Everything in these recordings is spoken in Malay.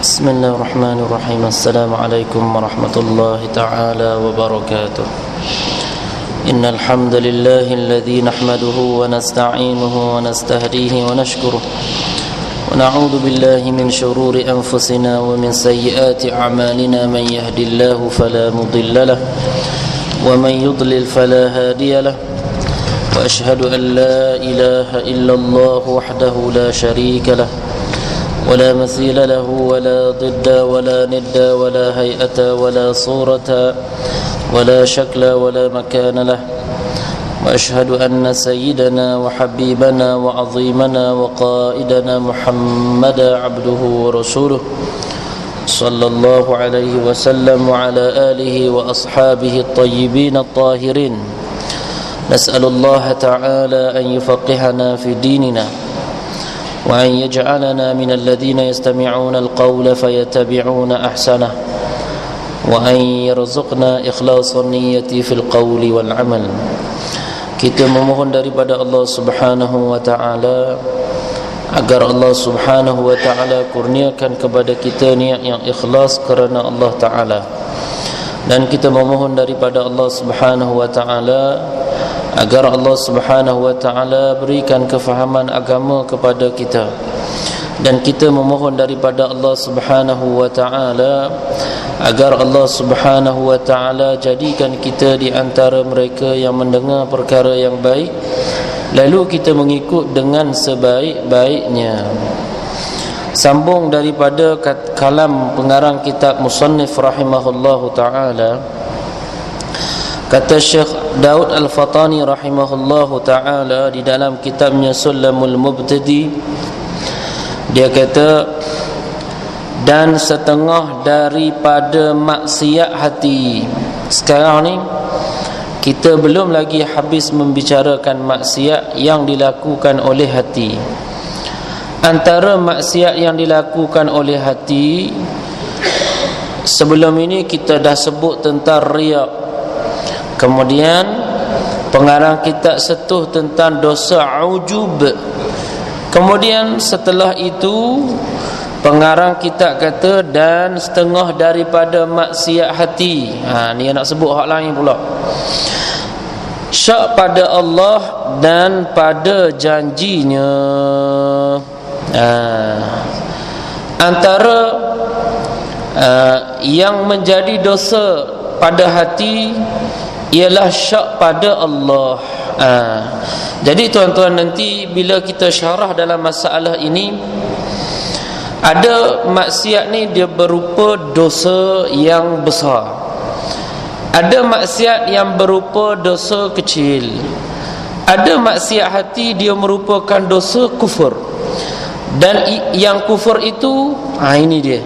بسم الله الرحمن الرحيم. السلام عليكم ورحمة الله تعالى وبركاته. إن الحمد لله الذي نحمده ونستعينه ونستهديه ونشكره ونعوذ بالله من شرور أنفسنا ومن سيئات أعمالنا. من يهد الله فلا مضل له ومن يضلل فلا هادي له وأشهد أن لا إله إلا الله وحده لا شريك له ولا مثيل له ولا ضد ولا ند ولا هيئة ولا صورة ولا شكل ولا مكان له وأشهد أن سيدنا وحبيبنا وعظيمنا وقائدنا محمدا عبده ورسوله صلى الله عليه وسلم وعلى آله وأصحابه الطيبين الطاهرين. نسأل الله تعالى أن يفقهنا في ديننا وأن يجعلنا من الذين يستمعون القول فيتبعون أحسنه وأن يرزقنا إخلاص النية في القول والعمل. Kita memohon daripada Allah Subhanahu wa taala agar Allah Subhanahu wa taala kurniakan kepada kita niat yang ikhlas kerana Allah taala, dan kita memohon daripada Allah Subhanahu wa taala agar Allah Subhanahu wa taala berikan kefahaman agama kepada kita, dan kita memohon daripada Allah Subhanahu wa taala agar Allah Subhanahu wa taala jadikan kita di antara mereka yang mendengar perkara yang baik lalu kita mengikut dengan sebaik-baiknya. Sambung daripada kalam pengarang kitab musannif rahimahullahu taala, kata Syekh Daud Al-Fatani rahimahullahu ta'ala di dalam kitabnya Sulamul Mubtadi, dia kata, dan setengah daripada maksiat hati. Sekarang ni kita belum lagi habis membicarakan maksiat yang dilakukan oleh hati. Antara maksiat yang dilakukan oleh hati, sebelum ini kita dah sebut tentang riak. Kemudian pengarang kitab sentuh tentang dosa ujub. Kemudian setelah itu pengarang kitab kata dan setengah daripada maksiat hati. Ni nak sebut hak lain pula. Syak pada Allah dan pada janjinya. Antara yang menjadi dosa pada hati ialah syak pada Allah. Jadi tuan-tuan, nanti bila kita syarah dalam masalah ini, ada maksiat ni dia berupa dosa yang besar, ada maksiat yang berupa dosa kecil, ada maksiat hati dia merupakan dosa kufur, dan yang kufur itu ini dia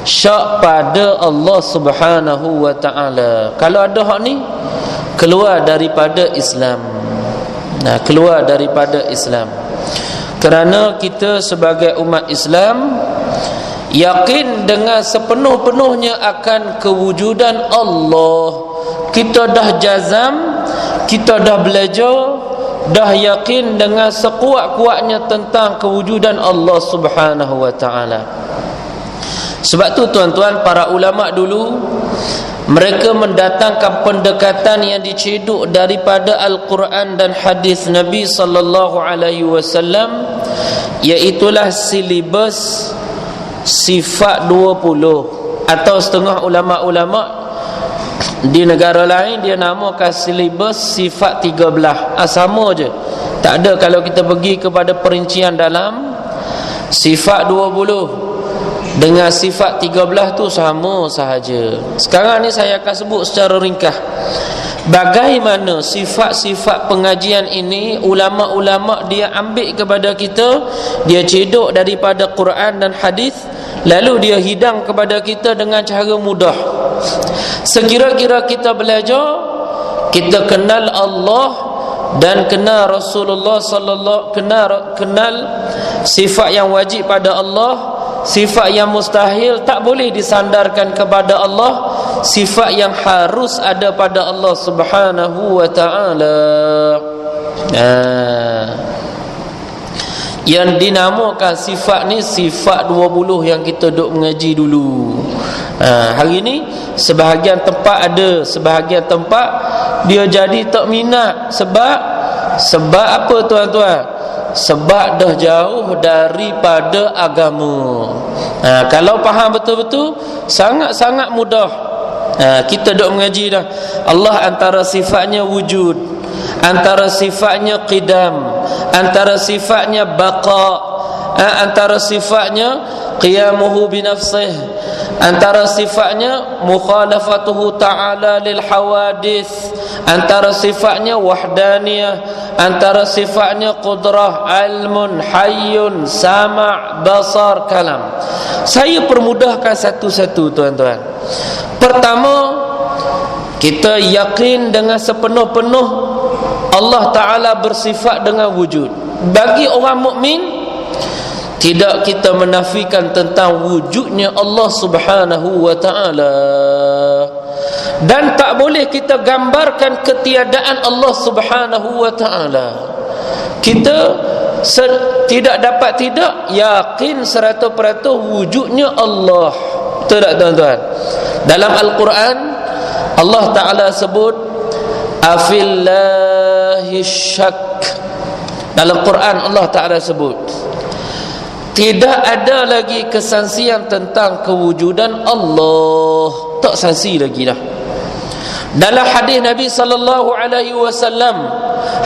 syak pada Allah Subhanahu wa ta'ala. Kalau ada hak ni, keluar daripada Islam. Keluar daripada Islam. Kerana kita sebagai umat Islam yakin dengan sepenuh-penuhnya akan kewujudan Allah. Kita dah jazam, kita dah belajar, dah yakin dengan sekuat-kuatnya tentang kewujudan Allah Subhanahu wa ta'ala. Sebab tu tuan-tuan, para ulama dulu mereka mendatangkan pendekatan yang diceduk daripada Al-Quran dan hadis Nabi sallallahu alaihi wasallam, iaitulah silibus sifat 20, atau setengah ulama-ulama di negara lain dia namakan silibus sifat 13. Sama je, tak ada. Kalau kita pergi kepada perincian dalam, sifat 20 dengan sifat 13 tu sama sahaja. Sekarang ni saya akan sebut secara ringkas bagaimana sifat-sifat pengajian ini ulama-ulama dia ambil kepada kita, dia cedok daripada Quran dan hadis, lalu dia hidang kepada kita dengan cara mudah. Sekira-kira kita belajar, kita kenal Allah dan kenal Rasulullah sallallahu, kenal sifat yang wajib pada Allah, sifat yang mustahil tak boleh disandarkan kepada Allah, sifat yang harus ada pada Allah Subhanahu wa ta'ala. Yang dinamakan sifat ni sifat 20 yang kita duk mengaji dulu. Hari ni sebahagian tempat ada, sebahagian tempat dia jadi tak minat. Sebab apa tuan-tuan? Sebab dah jauh daripada agama. Kalau faham betul-betul, sangat-sangat mudah. Kita duk mengaji dah. Allah antara sifatnya wujud, antara sifatnya qidam, antara sifatnya baqa, antara sifatnya qiyamuhu binafsih, antara sifatnya mukhalafatuhu ta'ala lil hawadith, antara sifatnya wahdaniyah, antara sifatnya qudrah, ilmun, hayyun, sama', basar, kalam. Saya permudahkan satu-satu tuan-tuan. Pertama, kita yakin dengan sepenuh-penuh Allah Ta'ala bersifat dengan wujud. Bagi orang mukmin, tidak kita menafikan tentang wujudnya Allah Subhanahu wa Ta'ala, dan tak boleh kita gambarkan ketiadaan Allah Subhanahu wa Ta'ala. Kita tidak dapat tidak yakin 100% wujudnya Allah. Betul tak tuan-tuan? Dalam Al-Quran Allah Ta'ala sebut afillahi syak. Dalam Quran Allah Ta'ala sebut tidak ada lagi kesangsian tentang kewujudan Allah. Tak sangsi lagi dah. Dalam hadis Nabi sallallahu alaihi wasallam,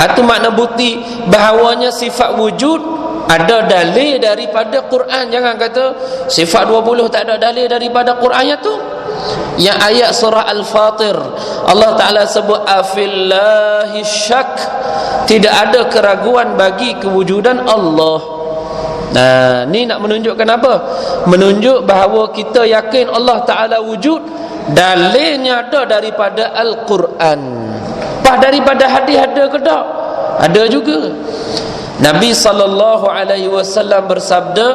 itu makna bukti bahawanya sifat wujud ada dalil daripada Quran. Jangan kata sifat 20 tak ada dalil daripada Quran tu. Yang ayat surah Al-Fatir Allah Ta'ala sebut afillahi syak, tidak ada keraguan bagi kewujudan Allah. Ni nak menunjukkan apa? Menunjuk bahawa kita yakin Allah Ta'ala wujud. Dalilnya ada daripada Al-Quran. Daripada hadis ada ke tak? Ada juga. Nabi sallallahu alaihi wasallam bersabda,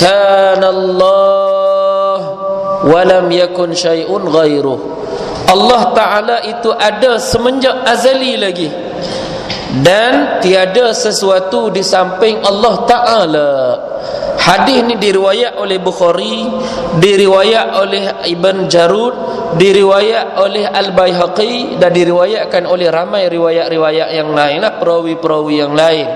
kana Allah wa lam yakun syai'un ghairuh. Allah Ta'ala itu ada semenjak azali lagi, dan tiada sesuatu di samping Allah Ta'ala. Hadis ni diriwayat oleh Bukhari, diriwayat oleh Ibn Jarud, diriwayat oleh Al-Baihaqi, dan diriwayatkan oleh ramai riwayat-riwayat yang lain lah, perawi-perawi yang lain.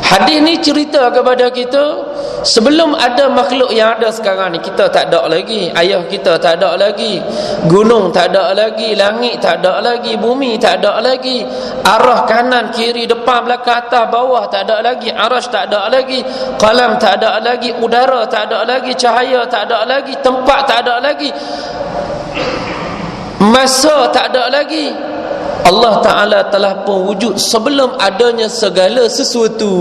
Hadis ni cerita kepada kita sebelum ada makhluk yang ada sekarang ni. Kita tak ada lagi, ayah kita tak ada lagi, gunung tak ada lagi, langit tak ada lagi, bumi tak ada lagi, arah kanan, kiri, depan, belakang, atas, bawah tak ada lagi, arasy tak ada lagi, qalam tak ada lagi, udara tak ada lagi, cahaya tak ada lagi, tempat tak ada lagi, masa tak ada lagi. Allah Ta'ala telah pun wujud sebelum adanya segala sesuatu.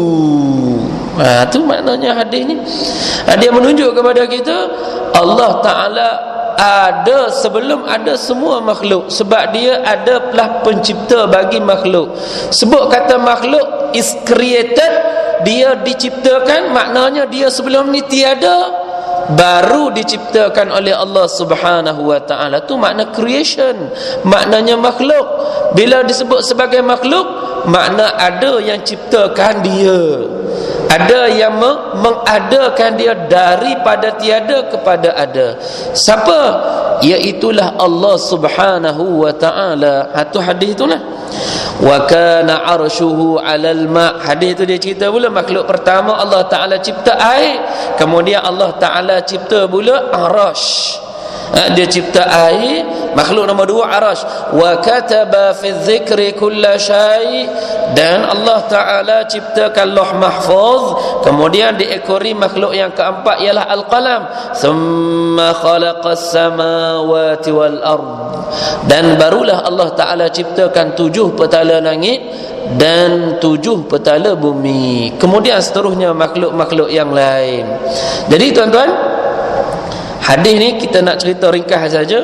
Itu maknanya hadis ni. Dia menunjuk kepada kita Allah Ta'ala ada sebelum ada semua makhluk, sebab dia adalah pencipta bagi makhluk. Sebut kata makhluk is created, dia diciptakan, maknanya dia sebelum ni tiada, baru diciptakan oleh Allah Subhanahu wa Ta'ala. Tu makna creation, maknanya makhluk. Bila disebut sebagai makhluk, makna ada yang ciptakan dia, ada yang mengadakan dia daripada tiada kepada ada. Siapa? Iaitulah Allah Subhanahu wa Ta'ala. Tu hadis itulah. Wa kana arshuhu 'alal ma'. Hadis tu dia cerita pula makhluk pertama Allah Ta'ala cipta air, kemudian Allah Ta'ala cipta pula arasy. Dia cipta air, makhluk nombor 2 arasy. Wa kataba fi dzikri kulla syai', dan Allah Ta'ala ciptakan lauh mahfuz, kemudian diekori makhluk yang keempat ialah al-qalam. Thumma khalaqas samawati wal ard, dan barulah Allah Ta'ala ciptakan 7 petala langit dan 7 petala bumi, kemudian seterusnya makhluk-makhluk yang lain. Jadi tuan-tuan, hadis ni kita nak cerita ringkas saja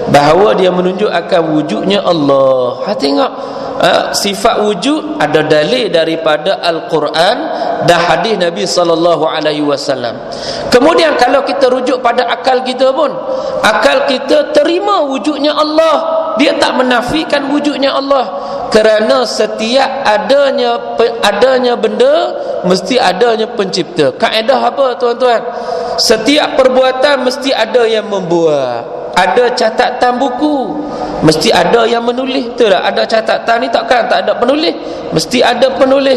bahawa dia menunjuk akan wujudnya Allah. Tengok, sifat wujud ada dalil daripada Al-Quran dan hadis Nabi sallallahu alaihi wasallam. Kemudian kalau kita rujuk pada akal kita pun, akal kita terima wujudnya Allah, dia tak menafikan wujudnya Allah. Kerana setiap adanya benda mesti adanya pencipta. Kaedah apa tuan-tuan? Setiap perbuatan mesti ada yang membuat. Ada catatan buku, mesti ada yang menulis. Betul tak? Ada catatan ni takkan tak ada penulis, mesti ada penulis.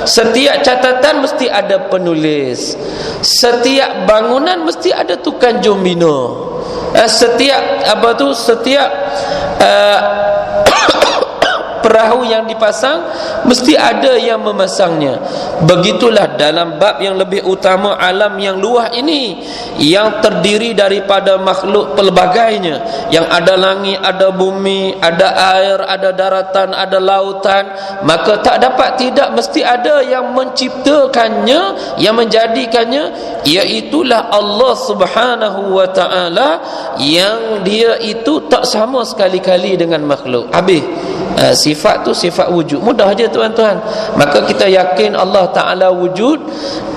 Setiap catatan mesti ada penulis. Setiap bangunan mesti ada tukang jumbina. Setiap perahu yang dipasang mesti ada yang memasangnya. Begitulah dalam bab yang lebih utama alam yang luas ini, yang terdiri daripada makhluk pelbagainya, yang ada langit, ada bumi, ada air, ada daratan, ada lautan. Maka tak dapat tidak mesti ada yang menciptakannya, yang menjadikannya, iaitulah Allah Subhanahu wa ta'ala, yang dia itu tak sama sekali-kali dengan makhluk. Habis. Sifat tu sifat wujud. Mudah aja tuan-tuan. Maka kita yakin Allah Ta'ala wujud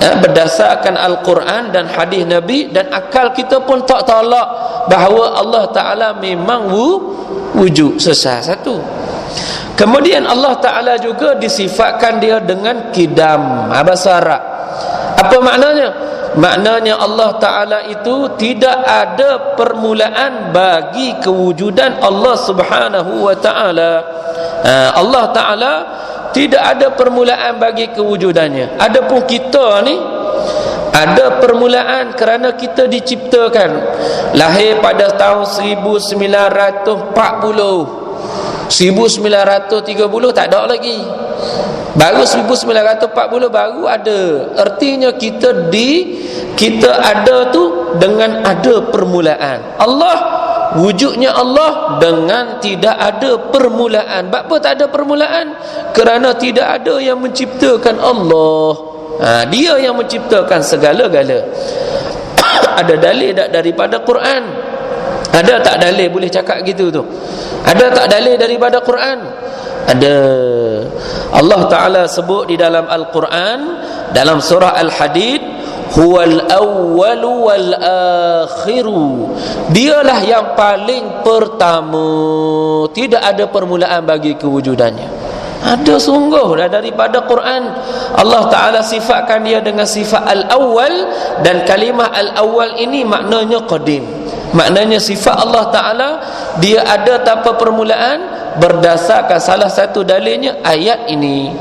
berdasarkan Al-Quran dan hadis Nabi, dan akal kita pun tak tolak bahawa Allah Ta'ala memang wujud. Selesai satu. Kemudian Allah Ta'ala juga disifatkan dia dengan kidam. Bahasa Arab. Apa maknanya? Maknanya Allah Ta'ala itu tidak ada permulaan bagi kewujudan Allah Subhanahu wa Ta'ala. Allah Ta'ala tidak ada permulaan bagi kewujudannya. Adapun kita ni ada permulaan kerana kita diciptakan. Lahir pada tahun 1940. 1930 tak ada lagi. Baru 1940 baru ada. Artinya kita ada tu dengan ada permulaan. Allah, wujudnya Allah dengan tidak ada permulaan. Sebab apa tak ada permulaan? Kerana tidak ada yang menciptakan Allah. Dia yang menciptakan segala-gala. Ada dalil tak daripada Quran? Ada tak dalil boleh cakap gitu tu? Ada tak dalil daripada Quran? Ada. Allah Ta'ala sebut di dalam Al-Quran, dalam surah Al-Hadid, huwal awwalu wal akhiru, dialah yang paling pertama, tidak ada permulaan bagi kewujudannya. Ada sungguh dah daripada Quran. Allah Ta'ala sifatkan dia dengan sifat al-awwal, dan kalimah al-awwal ini maknanya qadim. Maknanya sifat Allah Ta'ala dia ada tanpa permulaan, berdasarkan salah satu dalilnya ayat ini.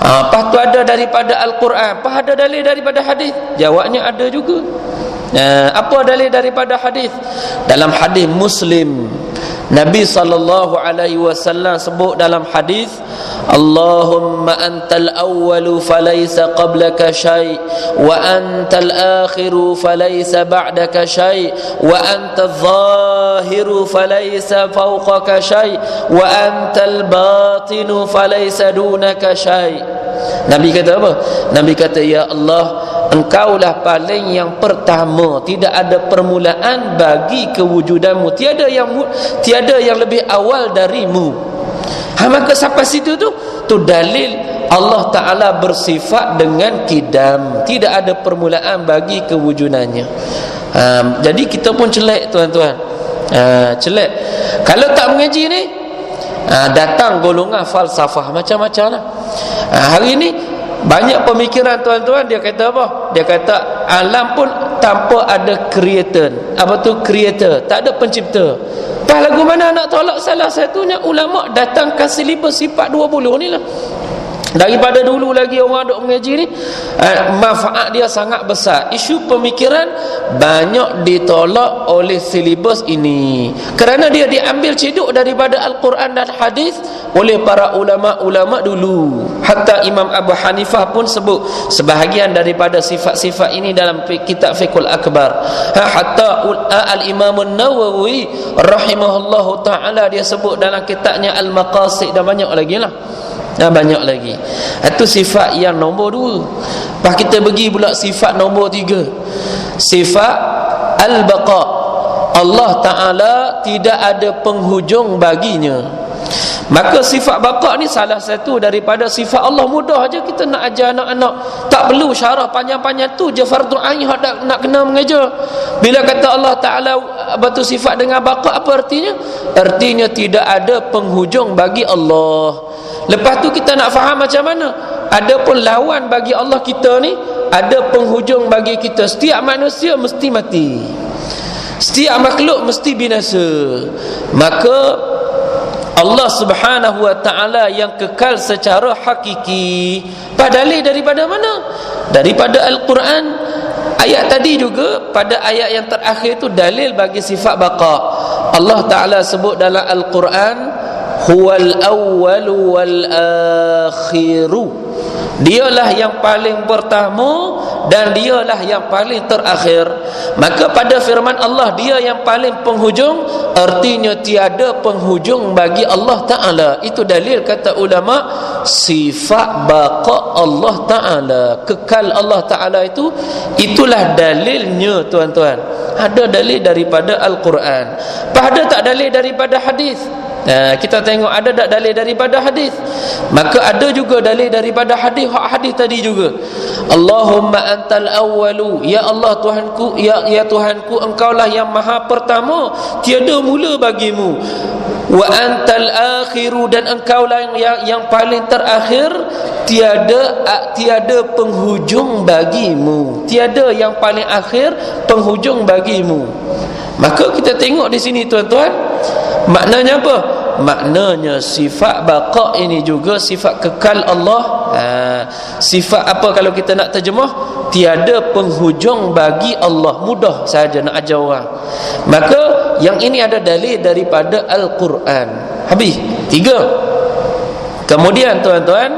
Lepas tu ada daripada Al-Quran. Lepas ada dalil daripada hadis. Jawabnya ada juga. Apa dalil daripada hadis? Dalam hadis Muslim, Nabi SAW sebut dalam hadis, Allahumma antal awwalu falaysa qablaka syai' wa antal akhiru falaysa ba'daka syai' wa antal zahiru falaysa fawqaka syai' wa antal batinu falaysa dunaka syai'. Nabi kata apa? Nabi kata, ya Allah, Engkaulah paling yang pertama, tidak ada permulaan bagi kewujudanmu, tiada yang lebih awal darimu. Maka sampai situ tu dalil Allah Ta'ala bersifat dengan kidam, tidak ada permulaan bagi kewujudannya. Jadi kita pun celak tuan-tuan, celak. Kalau tak mengaji ni, datang golongan falsafah macam-macam lah. Hari ni banyak pemikiran tuan-tuan, dia kata apa? Dia kata alam pun tanpa ada creator. Apa tu creator? Tak ada pencipta. Pas lagu mana nak tolak salah satunya? Ulama datang kasih sifat 20 ni lah. Daripada dulu lagi orang duk mengaji ni, manfaat dia sangat besar. Isu pemikiran banyak ditolak oleh silibus ini kerana dia diambil cedok daripada Al-Quran dan hadis oleh para ulama-ulama dulu. Hatta Imam Abu Hanifah pun sebut sebahagian daripada sifat-sifat ini dalam kitab Fiqhul Akbar. Hatta Al-Imam An-Nawawi rahimahullahu ta'ala dia sebut dalam kitabnya Al-Maqasid, dan banyak lagi lah. Banyak lagi. Itu sifat yang nombor 2. Lepas kita pergi pula sifat nombor 3, sifat al-baqa. Allah Ta'ala tidak ada penghujung baginya. Maka sifat baqa ni salah satu daripada sifat Allah. Mudah aja kita nak ajar anak-anak, tak perlu syarah panjang-panjang, tu je fardu ain nak kena mengajar. Bila kata Allah Ta'ala batu sifat dengan baqa, apa artinya? Artinya tidak ada penghujung bagi Allah. Lepas tu kita nak faham macam mana? Ada pun lawan bagi Allah kita ni, ada penghujung bagi kita. Setiap manusia mesti mati, setiap makhluk mesti binasa. Maka Allah Subhanahu wa ta'ala yang kekal secara hakiki, dalil daripada mana? Daripada Al-Quran. Ayat tadi juga, pada ayat yang terakhir itu dalil bagi sifat baqa. Allah Ta'ala sebut dalam Al-Quran, huwal awwalu wal akhiru, dialah yang paling pertama dan dialah yang paling terakhir. Maka pada firman Allah, dia yang paling penghujung, artinya tiada penghujung bagi Allah Ta'ala. Itu dalil, kata ulama, sifat baqa Allah Ta'ala, kekal Allah Ta'ala itu, itulah dalilnya tuan-tuan. Ada dalil daripada Al-Quran, ada tak dalil daripada hadis? Kita tengok ada tak dalil daripada hadis. Maka ada juga dalil daripada hadis. Hadis tadi juga, Allahumma antal awwalu, ya Allah Tuhanku, ya Tuhanku, engkaulah yang maha pertama, tiada mula bagimu. Wa antal akhiru, dan engkaulah yang paling terakhir, tiada penghujung bagimu. Tiada yang paling akhir, penghujung bagimu. Maka kita tengok di sini tuan-tuan, maknanya apa? Maknanya sifat baqa ini juga sifat kekal Allah. Sifat apa kalau kita nak terjemah? Tiada penghujung bagi Allah. Mudah saja nak ajar orang. Maka yang ini ada dalil daripada Al-Quran. Habis 3. Kemudian tuan-tuan,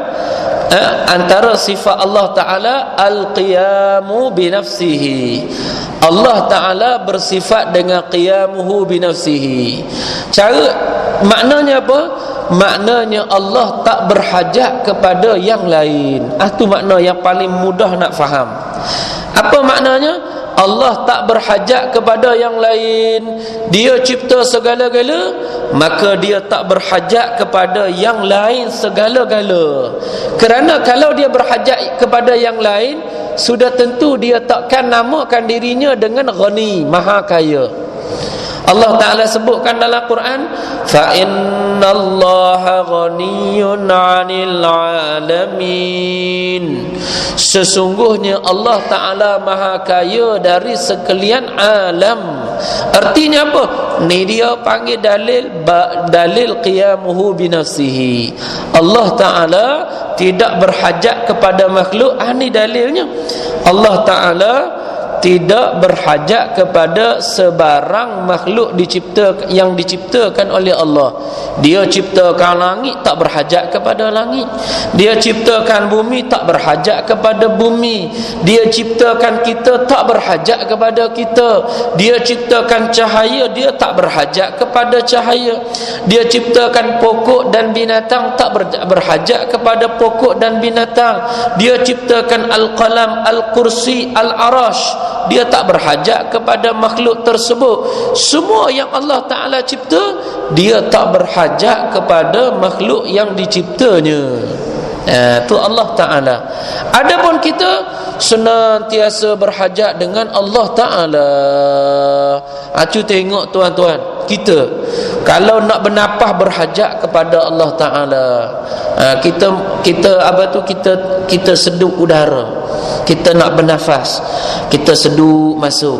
antara sifat Allah Ta'ala al-qiyamu binafsihi. Allah Ta'ala bersifat dengan qiyamuhu binafsihi. Maknanya apa? Maknanya Allah tak berhajat kepada yang lain. Itu makna yang paling mudah nak faham. Apa maknanya? Allah tak berhajat kepada yang lain. Dia cipta segala-gala, maka dia tak berhajat kepada yang lain segala-gala. Kerana kalau dia berhajat kepada yang lain, sudah tentu dia takkan namakan dirinya dengan ghani, maha kaya. Allah Ta'ala sebutkan dalam Quran, fa innallaha ghaniyun 'anil 'alamin, sesungguhnya Allah Ta'ala maha kaya dari sekalian alam. Artinya apa? Ni dia panggil dalil qiyamuhu binafsihi. Allah Ta'ala tidak berhajat kepada makhluk. Ni dalilnya. Allah Ta'ala tidak berhajat kepada sebarang makhluk yang diciptakan oleh Allah. Dia ciptakan langit, tak berhajat kepada langit. Dia ciptakan bumi, tak berhajat kepada bumi. Dia ciptakan kita, tak berhajat kepada kita. Dia ciptakan cahaya, dia tak berhajat kepada cahaya. Dia ciptakan pokok dan binatang, tak berhajat kepada pokok dan binatang. Dia ciptakan al-qalam, al-kursi, al-arash, dia tak berhajat kepada makhluk tersebut. Semua yang Allah Ta'ala cipta, dia tak berhajat kepada makhluk yang diciptanya. Itu Allah Ta'ala. Adapun kita senantiasa berhajat dengan Allah Ta'ala. Tengok tuan-tuan, kita kalau nak bernafas berhajat kepada Allah Ta'ala. Kita seduk udara, kita nak bernafas, kita seduk masuk,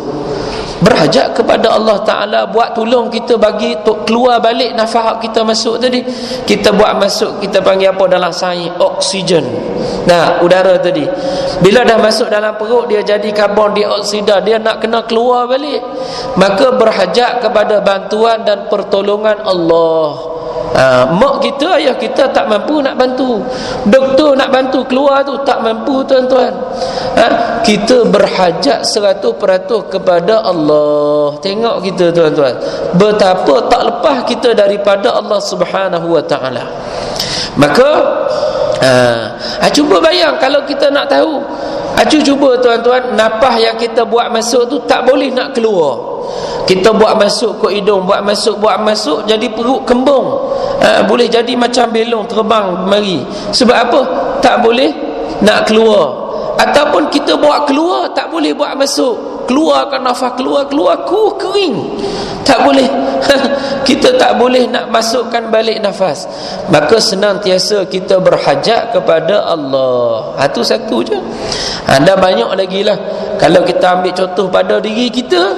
berhajat kepada Allah Ta'ala. Buat tolong kita bagi keluar balik nafas kita masuk tadi. Kita buat masuk, kita panggil apa dalam sains, oksigen. Udara tadi bila dah masuk dalam perut, dia jadi karbon dioksida, dia nak kena keluar balik. Maka berhajat kepada bantuan dan pertolongan Allah. Mak kita, ayah kita tak mampu nak bantu, doktor nak bantu keluar tu tak mampu tuan-tuan. Kita berhajat 100% kepada Allah. Tengok kita tuan-tuan, betapa tak lepas kita daripada Allah Subhanahu wa ta'ala. Maka cuba bayang kalau kita nak tahu. Cuba tuan-tuan, nafas yang kita buat masuk tu tak boleh nak keluar. kita buat masuk ke hidung, buat masuk jadi perut kembung, boleh jadi macam belong terbang mari. Sebab apa? Tak boleh nak keluar. Ataupun kita buat keluar, tak boleh buat masuk, keluarkan nafas, keluar kering, tak boleh. Kita tak boleh nak masukkan balik nafas. Maka senantiasa kita berhajat kepada Allah. Itu satu je. Ada banyak lagi lah. Kalau kita ambil contoh pada diri kita,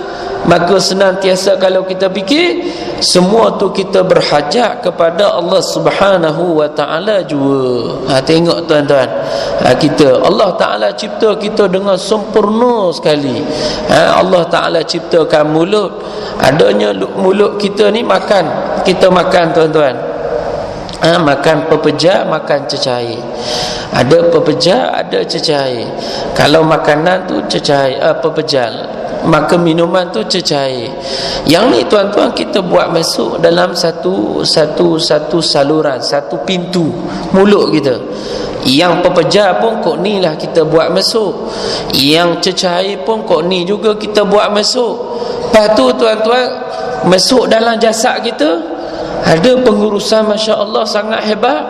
maka senantiasa kalau kita fikir, semua tu kita berhajat kepada Allah Subhanahu wa ta'ala juga. Tengok tuan-tuan, kita, Allah Ta'ala cipta kita dengan sempurna sekali. Allah Ta'ala ciptakan mulut. Adanya mulut kita ni makan, kita makan tuan-tuan, makan pepeja, makan cecair. Ada pepeja, ada cecair. Kalau makanan tu cecair, pepejal, maka minuman tu cecair. Yang ni tuan-tuan kita buat masuk dalam satu saluran, satu pintu mulut kita. Yang pepeja pun kok ni lah kita buat masuk. Yang cecair pun kok ni juga kita buat masuk. Lepas tu tuan-tuan, masuk dalam jasad kita ada pengurusan Masya Allah sangat hebat.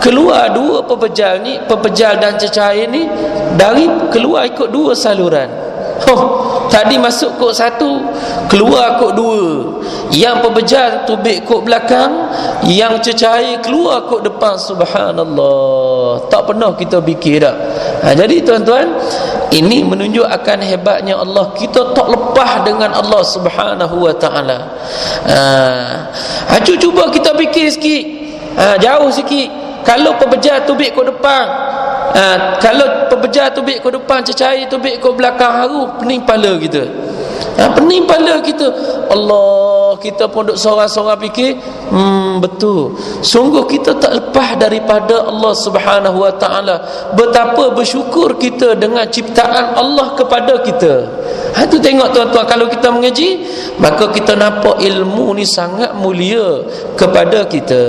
Keluar dua pepejal ni, pepejal dan cecair ni, dari keluar ikut dua saluran. Tadi masuk kok satu, keluar kok dua. Yang pepejal tubik kok belakang, yang cecair keluar kok depan. Subhanallah, tak pernah kita fikir dah. Jadi tuan-tuan, ini menunjuk akan hebatnya Allah. Kita tak lepas dengan Allah Subhanahu wa ta'ala. Cuba kita fikir sikit, jauh sikit. Kalau pepejal tubik kok depan, kalau pepejal tubik ke depan, cecair tubik ke belakang, haru pening kepala kita. Pening kepala kita. Allah, kita pun duk sorang-sorang fikir, betul. Sungguh kita tak lepas daripada Allah Subhanahu wa ta'ala. Betapa bersyukur kita dengan ciptaan Allah kepada kita. Itu tengok tuan-tuan, kalau kita mengaji, maka kita nampak ilmu ni sangat mulia kepada kita.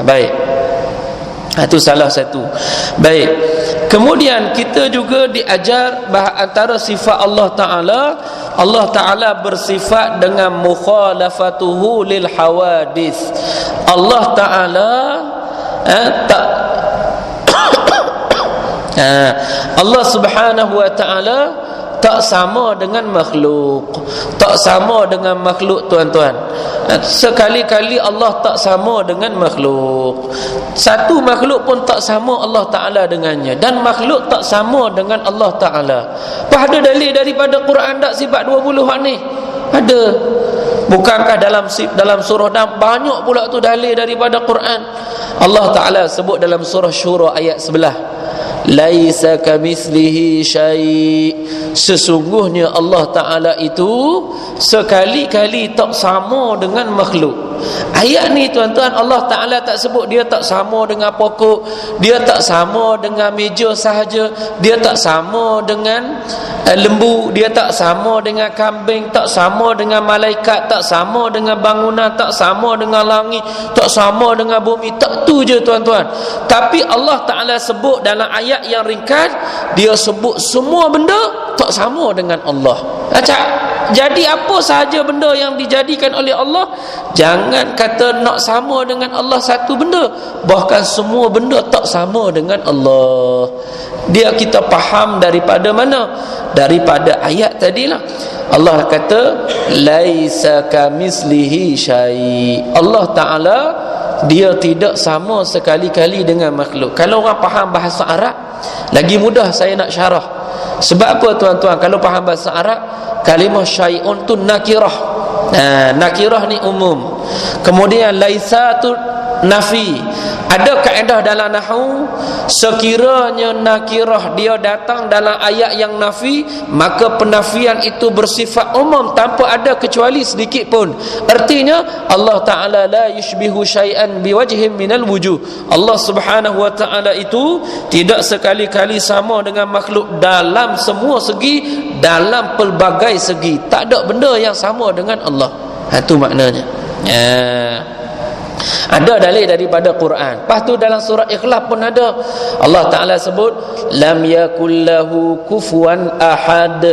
Baik. Itu salah satu. Baik. Kemudian kita juga diajar bahawa antara sifat Allah Ta'ala, Allah Ta'ala bersifat dengan mukhalafatuhu lil hawadith. Allah Ta'ala Allah Subhanahu wa ta'ala tak sama dengan makhluk. Tak sama dengan makhluk tuan-tuan. Sekali-kali Allah tak sama dengan makhluk. Satu makhluk pun tak sama Allah Ta'ala dengannya. Dan makhluk tak sama dengan Allah Ta'ala. Apa ada dalil daripada Quran tak sifat 20 ni? Ada. Bukankah dalam surah Dam banyak pula tu dalil daripada Quran. Allah Ta'ala sebut dalam surah Syura ayat 11, laisa kamitslihi syai'. Sesungguhnya Allah Ta'ala itu sekali-kali tak sama dengan makhluk. Ayat ni tuan-tuan, Allah Ta'ala tak sebut dia tak sama dengan pokok, dia tak sama dengan meja sahaja, dia tak sama dengan lembu, dia tak sama dengan kambing, tak sama dengan malaikat, tak sama dengan bangunan, tak sama dengan langit, tak sama dengan bumi. Tak tu je tuan-tuan. Tapi Allah Ta'ala sebut dalam ayat yang ringkas, dia sebut semua benda tak sama dengan Allah. Jadi apa sahaja benda yang dijadikan oleh Allah, jangan kata nak sama dengan Allah satu benda, bahkan semua benda tak sama dengan Allah. Dia kita faham daripada mana? Daripada ayat tadilah. Allah kata laisa kamitslihi syai'. Allah Ta'ala dia tidak sama sekali-kali dengan makhluk. Kalau orang faham bahasa Arab, lagi mudah saya nak syarah. Sebab apa tuan-tuan? Kalau faham bahasa Arab, kalimah syai'un tu nakirah. Nakirah ni umum. Kemudian laisa tu nafi. Ada kaedah dalam nahwu, sekiranya nakirah dia datang dalam ayat yang nafi, maka penafian itu bersifat umum tanpa ada kecuali sedikit pun. Artinya Allah Ta'ala la yushbihu syai'an biwajhin minal wujuh. Allah Subhanahu wa ta'ala itu tidak sekali-kali sama dengan makhluk dalam semua segi, dalam pelbagai segi. Tak ada benda yang sama dengan Allah. Itu maknanya. Ada dalil daripada Quran. Lepas tu dalam surah Ikhlas pun ada. Allah Ta'ala sebut lam yakul lahu kufuwan ahad.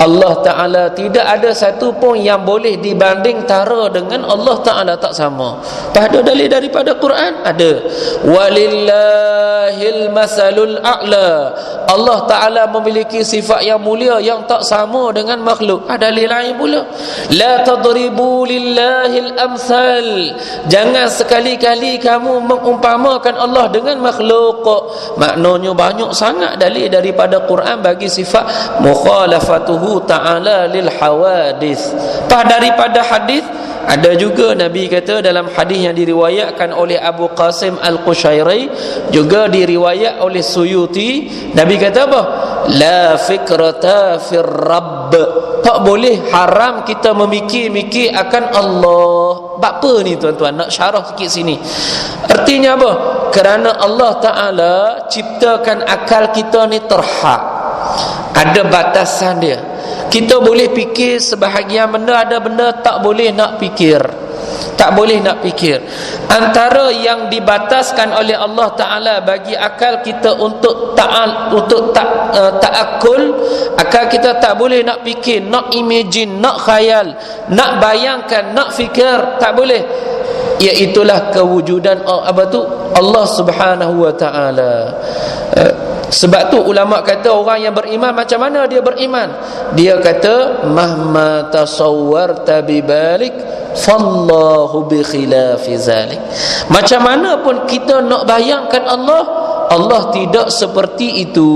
Allah Ta'ala tidak ada satu pun yang boleh dibanding tara dengan Allah Ta'ala, tak sama. Pada dalil daripada Quran ada. Walillahil masalul a'la. Allah Ta'ala memiliki sifat yang mulia yang tak sama dengan makhluk. Ada dalil lain pula. La tadribu lillahil amsal. Jangan sekali-kali kamu mengumpamakan Allah dengan makhluk. Maknanya banyak sangat dalil daripada Quran bagi sifat mukhalafatuhu ta'ala lil hawadith. Daripada hadis ada juga Nabi kata dalam hadis yang diriwayatkan oleh Abu Qasim Al-Qushairi, juga diriwayat oleh Suyuti, Nabi kata apa? La fikrata fir rabb. Tak boleh haram kita memikir-mikir akan Allah. Apa ni tuan-tuan? Nak syarah sikit sini. Artinya apa? Kerana Allah Ta'ala ciptakan akal kita ni terhad. Ada batasan dia. Kita boleh fikir sebahagian benda, ada benda tak boleh nak fikir. Tak boleh nak fikir. Antara yang dibataskan oleh Allah Ta'ala bagi akal kita untuk ta'akul, akal kita tak boleh nak fikir, nak imagine, nak khayal, nak bayangkan, nak fikir, tak boleh. Iaitulah kewujudan Allah Subhanahu wa Ta'ala. Sebab tu ulama kata orang yang beriman macam mana dia beriman? Dia kata mahma tasawwarta bibalik fallahu bi khilafi zalik. Macam mana pun kita nak bayangkan Allah, Allah tidak seperti itu.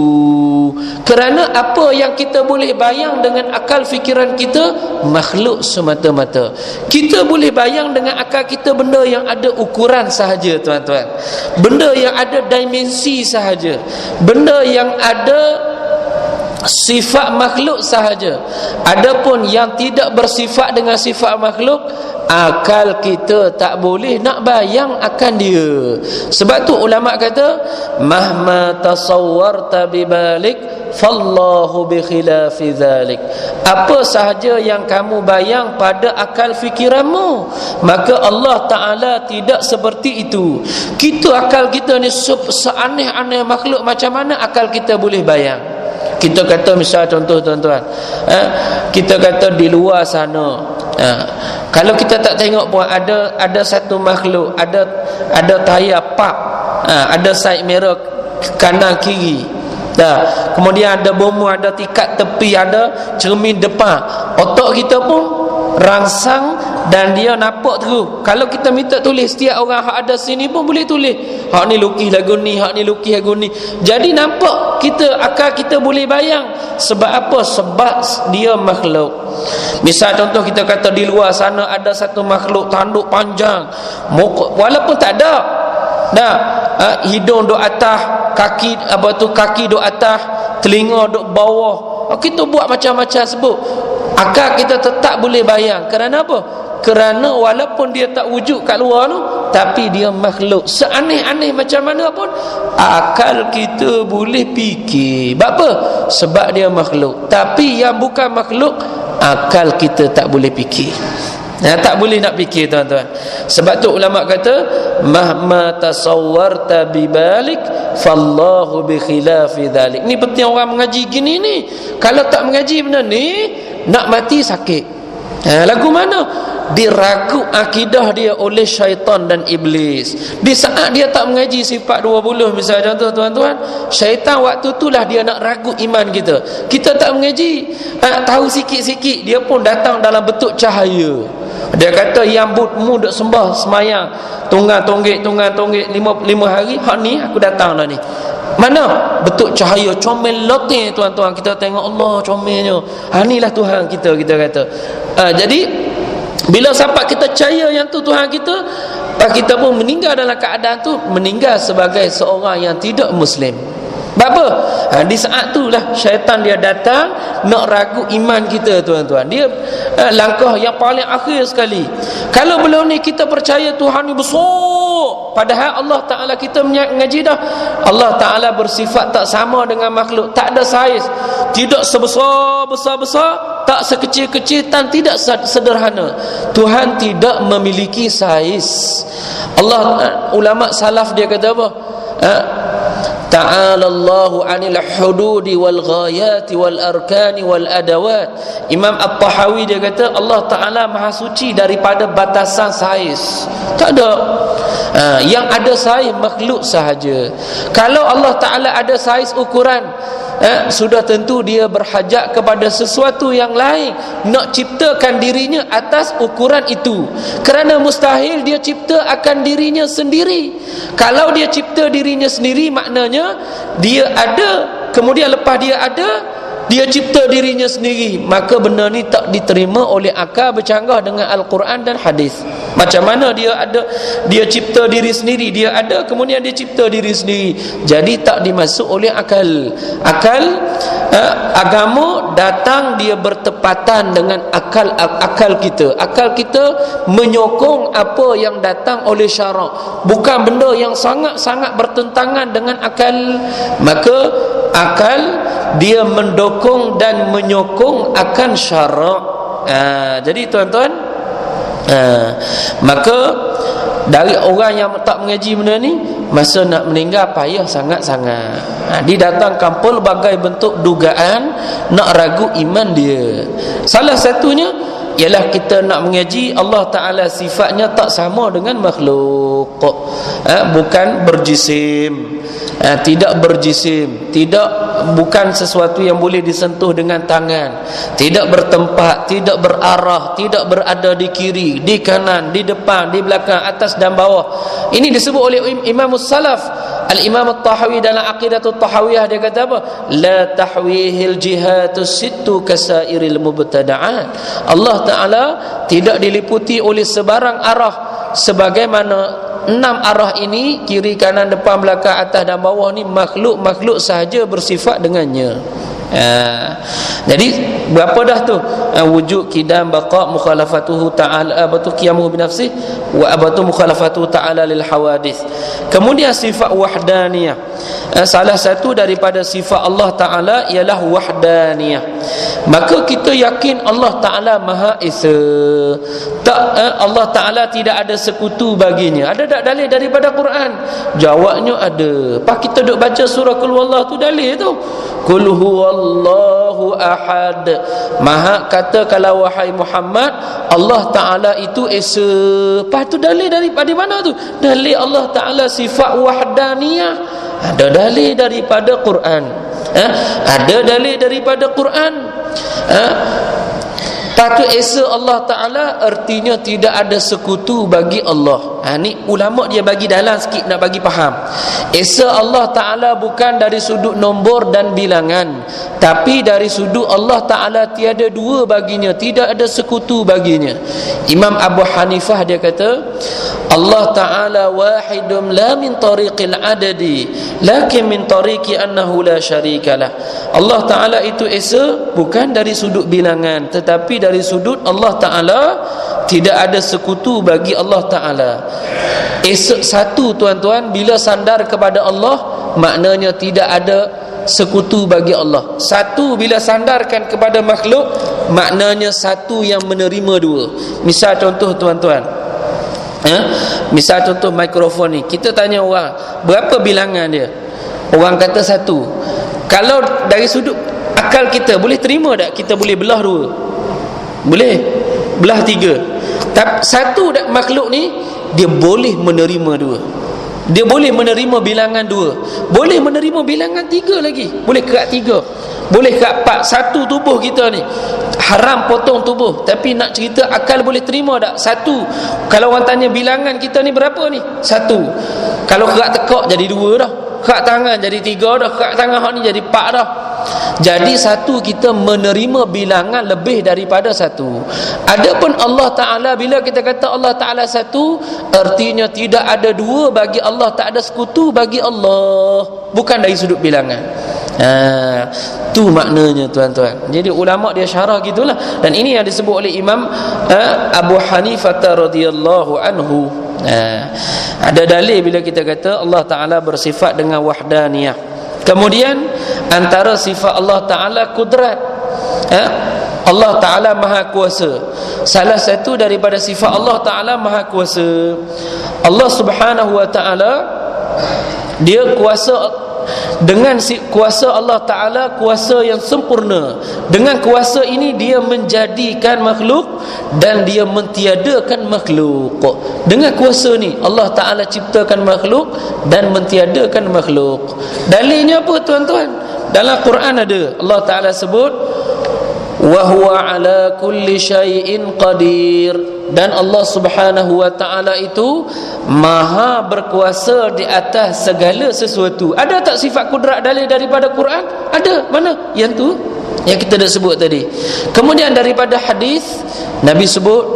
Kerana apa yang kita boleh bayang dengan akal fikiran kita makhluk semata-mata. Kita boleh bayang dengan akal kita benda yang ada ukuran sahaja tuan-tuan. Benda yang ada dimensi sahaja. Benda yang ada sifat makhluk sahaja. Adapun yang tidak bersifat dengan sifat makhluk, akal kita tak boleh nak bayang akan dia. Sebab tu ulama kata mahma tasawwarta bibalik fallahu bi khilafi zalik. Apa sahaja yang kamu bayang pada akal fikiranmu, maka Allah Ta'ala tidak seperti itu. Kita akal kita ni seaneh-aneh makhluk, macam mana akal kita boleh bayang? Kita kata misal contoh tuan-tuan, kita kata di luar sana, kalau kita tak tengok pun ada satu makhluk, ada tayar park, ada side mirror kanan kiri, kemudian ada bomo, ada tikat tepi, ada cermin depan. Otak kita pun rangsang dan dia nampak terus. Kalau kita minta tulis, setiap orang hak ada sini pun boleh tulis. Hak ni lukis lagu ni, hak ni lukis lagu ni. Jadi nampak kita, akal kita boleh bayang. Sebab apa? Sebab dia makhluk. Misal contoh kita kata di luar sana ada satu makhluk tanduk panjang, walaupun tak ada. Hidung duk atas, kaki duk atas, telinga duk bawah. Kita buat macam-macam sebut. Akal kita tetap boleh bayang. Kerana apa? Kerana walaupun dia tak wujud kat luar tu, tapi dia makhluk. Seaneh-aneh macam mana pun, akal kita boleh fikir. Apa? Sebab dia makhluk. Tapi yang bukan makhluk, akal kita tak boleh fikir. Tak boleh nak fikir tuan-tuan. Sebab tu ulama kata mahma tasawwarta bibalik fallahu bi khilafi dhalik. Ni penting orang mengaji gini ni. Kalau tak mengaji benda ni, nak mati sakit. Lagu mana? Diragu akidah dia oleh syaitan dan iblis. Di saat dia tak mengaji sifat 20, misalnya contoh tuan-tuan, syaitan waktu itulah dia nak ragu iman kita. Kita tak mengaji, tahu sikit-sikit, dia pun datang dalam bentuk cahaya. Dia kata yang mu duk sembah semayang tunggang-tonggek 5 hari, hak ni aku datang dah ni. Mana? Bentuk cahaya comel loteng tuan-tuan. Kita tengok Allah comelnya. Inilah Tuhan kita kata. Jadi bila sampai kita percaya yang tu Tuhan kita pun meninggal dalam keadaan tu, meninggal sebagai seorang yang tidak Muslim. Apa? Di saat itulah syaitan dia datang nak ragu iman kita, tuan-tuan. Dia langkah yang paling akhir sekali. Kalau belum ni kita percaya Tuhan ni besar, padahal Allah Ta'ala, kita mengaji dah, Allah Ta'ala bersifat tak sama dengan makhluk, tak ada saiz, tidak sebesar-besar, tak sekecil-kecil, dan tidak sederhana. Tuhan tidak memiliki saiz. Allah, ulama salaf dia kata apa? Ta'ala Allahu 'anil hududi wal ghayati wal arkani wal adawat. Imam At-Tahawi dia kata Allah Ta'ala maha suci daripada batasan saiz. Tak ada. Yang ada saiz makhluk sahaja. Kalau Allah Ta'ala ada saiz ukuran, sudah tentu dia berhajat kepada sesuatu yang lain nak ciptakan dirinya atas ukuran itu, kerana mustahil dia cipta akan dirinya sendiri. Kalau dia cipta dirinya sendiri, maknanya dia ada, kemudian lepas dia ada, dia cipta dirinya sendiri, maka benda ni tak diterima oleh akal, bercanggah dengan Al-Quran dan hadis. Macam mana dia ada, dia cipta diri sendiri, dia ada, kemudian dia cipta diri sendiri, jadi tak dimasuk oleh akal. Agama datang, dia bertepatan dengan akal kita. Akal kita menyokong apa yang datang oleh syarak, bukan benda yang sangat-sangat bertentangan dengan akal. Maka akal dia mendukung dan menyokong akan syarak. Jadi tuan-tuan, maka dari orang yang tak mengaji benda ni, masa nak meninggal payah sangat-sangat. Didatangkan pelbagai bentuk dugaan nak ragu iman dia. Salah satunya ialah kita nak mengaji Allah Ta'ala sifatnya tak sama dengan makhluk. Bukan berjisim, tidak berjisim, bukan sesuatu yang boleh disentuh dengan tangan, tidak bertempat, tidak berarah, tidak berada di kiri, di kanan, di depan, di belakang, atas dan bawah. Ini disebut oleh Imam Salaf Al-Imam At-Tahawi dalam Aqidatul Tahawiyah, dia kata apa? La tahwihil jihatus sittu kasairil mubtada'at. Allah Ta'ala tidak diliputi oleh sebarang arah, sebagaimana 6 arah ini, kiri, kanan, depan, belakang, atas dan bawah ni, makhluk sahaja bersifat dengannya. Jadi berapa dah tu? Wujud, qidam, baqa, mukhalafatuhu ta'ala, abatu qiyamuhu binafsih, wa abatu mukhalafatuhu ta'ala lil hawadith. Kemudian sifat wahdaniyah. Salah satu daripada sifat Allah Ta'ala ialah wahdaniyah. Maka kita yakin Allah Ta'ala Maha Esa. Allah Ta'ala tidak ada sekutu baginya. Ada tak dalil daripada Quran? Jawabnya ada. Pas kita duk baca surah Qul Huwallahu tu dalil tu. Qul Huwallahu Ahad. Maha, katakanlah wahai Muhammad, Allah Ta'ala itu Esa. Pas tu dalil daripada mana tu? Dalil Allah Ta'ala sifat wahdaniyah. Ada dalil daripada Quran. Ada dalil daripada Quran. Patut Esa Allah Ta'ala artinya tidak ada sekutu bagi Allah. Ni ulama dia bagi dalam sikit nak bagi faham. Esa Allah Ta'ala bukan dari sudut nombor dan bilangan, tapi dari sudut Allah Ta'ala tiada dua baginya, tidak ada sekutu baginya. Imam Abu Hanifah dia kata, Allah Ta'ala wahidum la min tariqil adadi, lakin min tariqi annahu la syarikalah. Allah Ta'ala itu Esa bukan dari sudut bilangan, tetapi dari sudut Allah Ta'ala tidak ada sekutu bagi Allah Ta'ala. Esa satu, tuan-tuan, bila sandar kepada Allah, maknanya tidak ada sekutu bagi Allah. Satu bila sandarkan kepada makhluk, maknanya satu yang menerima dua. Misal contoh tuan-tuan, misal contoh mikrofon ni, kita tanya orang berapa bilangan dia, orang kata satu. Kalau dari sudut akal kita boleh terima tak kita boleh belah dua? Boleh belah tiga. Tapi satu makhluk ni dia boleh menerima dua. Dia boleh menerima bilangan dua, boleh menerima bilangan tiga lagi, boleh kerat tiga, boleh kerat empat. Satu tubuh kita ni haram potong tubuh, tapi nak cerita akal boleh terima tak? Satu. Kalau orang tanya bilangan kita ni berapa ni? Satu. Kalau kerat tekak jadi dua dah, kerat tangan jadi tiga dah, kerat tangan hak ni jadi empat dah. Jadi satu, kita menerima bilangan lebih daripada satu. Adapun Allah Ta'ala, bila kita kata Allah Ta'ala satu, artinya tidak ada dua bagi Allah, tak ada sekutu bagi Allah, bukan dari sudut bilangan. Tu maknanya tuan-tuan. Jadi ulama dia syarah gitulah, dan ini yang disebut oleh Imam Abu Hanifah radhiyallahu anhu. Ada dalil bila kita kata Allah Ta'ala bersifat dengan wahdaniyah. Kemudian antara sifat Allah Ta'ala kudrat. Allah Ta'ala maha kuasa. Salah satu daripada sifat Allah Ta'ala maha kuasa. Allah Subhanahu wa Ta'ala, dia kuasa. Dengan kuasa Allah Ta'ala, kuasa yang sempurna. Dengan kuasa ini dia menjadikan makhluk dan dia mentiadakan makhluk. Dengan kuasa ni Allah Ta'ala ciptakan makhluk dan mentiadakan makhluk. Dalilnya apa tuan-tuan? Dalam Quran ada, Allah Ta'ala sebut wa huwa ala kulli syai'in qadir. Dan Allah Subhanahu wa Ta'ala itu maha berkuasa di atas segala sesuatu. Ada tak sifat kudrat dalil daripada Quran? Ada. Mana? Yang tu yang kita dah sebut tadi. Kemudian daripada hadis, Nabi sebut,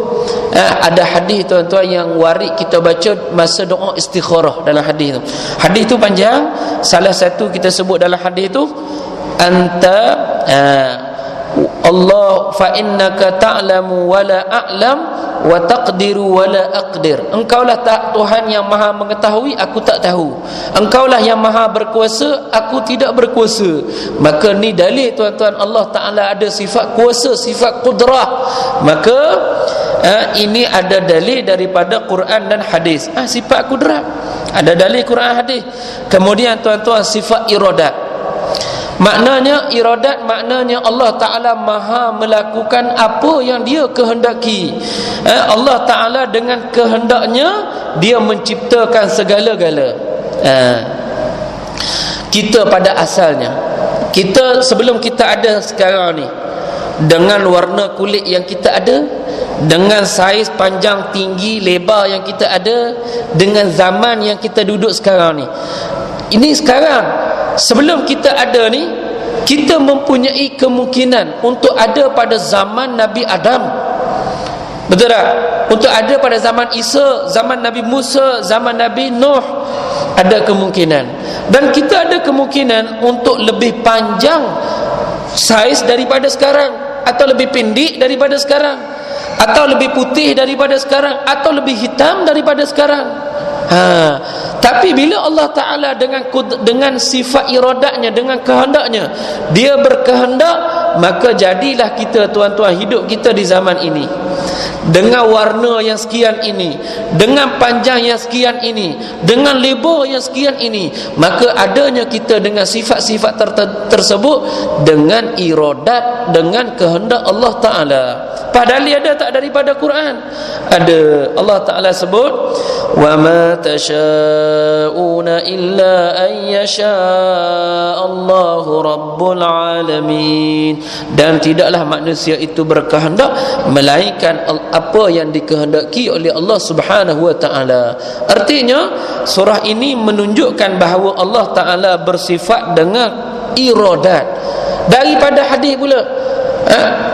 ada hadis tuan-tuan yang warid kita baca masa doa istikharah dalam hadis tu. Hadis tu panjang. Salah satu kita sebut dalam hadis tu, anta Allah fa innaka ta'lamu wa la a'lam wa taqdiru wa la aqdir. Engkaulah tak Tuhan yang maha mengetahui, aku tak tahu. Engkaulah yang maha berkuasa, aku tidak berkuasa. Maka ni dalil tuan-tuan, Allah Ta'ala ada sifat kuasa, sifat kudrah. Maka ini ada dalil daripada Quran dan hadis. Sifat kudrah ada dalil Quran hadis. Kemudian tuan-tuan, sifat iradat. Maknanya iradat, maknanya Allah Ta'ala maha melakukan apa yang dia kehendaki. Allah Ta'ala dengan kehendaknya dia menciptakan segala-gala. Kita pada asalnya, kita sebelum kita ada sekarang ni, dengan warna kulit yang kita ada, dengan saiz panjang, tinggi, lebar yang kita ada, dengan zaman yang kita duduk sekarang ni, ini sekarang, sebelum kita ada ni, kita mempunyai kemungkinan untuk ada pada zaman Nabi Adam. Betul tak? Untuk ada pada zaman Isa, zaman Nabi Musa, zaman Nabi Nuh, ada kemungkinan. Dan kita ada kemungkinan untuk lebih panjang saiz daripada sekarang, atau lebih pendek daripada sekarang, atau lebih putih daripada sekarang, atau lebih hitam daripada sekarang. Tapi bila Allah Ta'ala dengan sifat iradatnya, dengan kehendaknya, dia berkehendak, maka jadilah kita tuan-tuan hidup kita di zaman ini dengan warna yang sekian ini, dengan panjang yang sekian ini, dengan lebar yang sekian ini. Maka adanya kita dengan sifat-sifat tersebut dengan iradat, dengan kehendak Allah Ta'ala. Padahal ada tak daripada Quran? Ada. Allah Ta'ala sebut, wa ma tasha'una illa an yasha Allahu rabbul alamin. Dan tidaklah manusia itu berkehendak melainkan apa yang dikehendaki oleh Allah Subhanahu wa Ta'ala. Artinya surah ini menunjukkan bahawa Allah Ta'ala bersifat dengan iradat. Daripada hadis pula,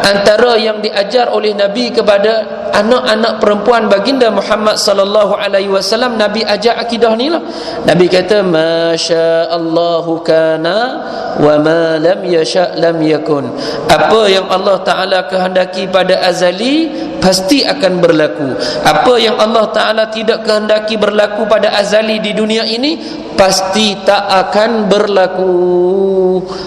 antara yang diajar oleh Nabi kepada anak-anak perempuan baginda Muhammad sallallahu alaihi wasallam, Nabi ajar akidah ni lah. Nabi kata, masya Allahu kana wa ma lam yasha lam yakun. Apa yang Allah Ta'ala kehendaki pada azali pasti akan berlaku. Apa yang Allah Ta'ala tidak kehendaki berlaku pada azali di dunia ini pasti tak akan berlaku.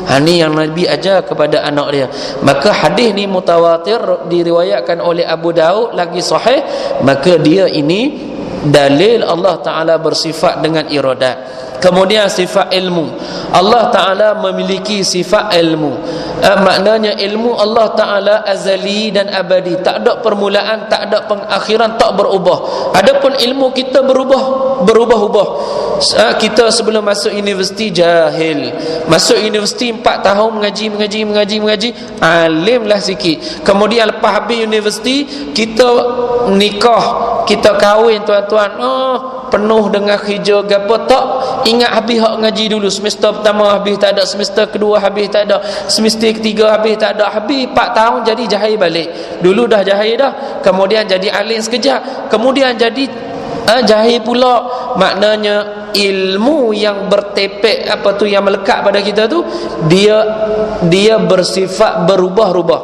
Ini yang Nabi ajar kepada anak dia. Maka hadis ni mutawatir, diriwayatkan oleh Abu Daud, lagi sahih. Maka dia ini dalil Allah Ta'ala bersifat dengan iradat. Kemudian sifat ilmu. Allah Ta'ala memiliki sifat ilmu. Maknanya ilmu Allah Ta'ala azali dan abadi, tak ada permulaan, tak ada pengakhiran, tak berubah. Adapun ilmu kita berubah-ubah. Kita sebelum masuk universiti jahil, masuk universiti 4 tahun mengaji, alim lah sikit. Kemudian lepas habis universiti kita nikah, kita kahwin tuan-tuan, penuh dengan kerja gapo tak ingat habis hak ngaji dulu. Semester pertama habis tak ada, semester kedua habis tak ada, semester ketiga habis tak ada, habis 4 tahun jadi jahil balik. Dulu dah jahil dah, kemudian jadi alim sekejap, kemudian jadi jahil pula. Maknanya ilmu yang bertepek yang melekat pada kita tu, dia bersifat berubah-ubah.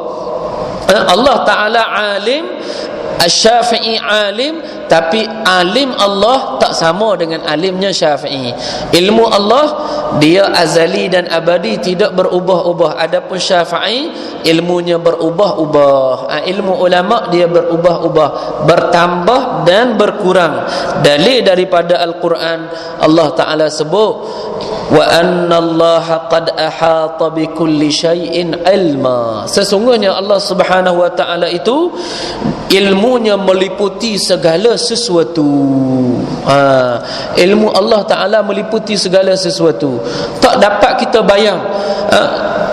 Allah Ta'ala alim, Asy-Syafi'i alim, tapi alim Allah tak sama dengan alimnya Syafi'i. Ilmu Allah dia azali dan abadi, tidak berubah-ubah. Adapun Syafi'i ilmunya berubah-ubah. Ilmu ulama dia berubah-ubah, bertambah dan berkurang. Dalil daripada Al-Quran, Allah Ta'ala sebut wa anna Allah qad ahata bi kulli syai'in ilma. Sesungguhnya Allah Subhanahu wa taala itu ilmunya meliputi segala sesuatu. Ilmu Allah Ta'ala meliputi segala sesuatu. Tak dapat kita bayang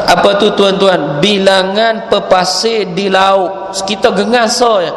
apa tu tuan-tuan, bilangan pepasir di laut. Kita gengasa ya.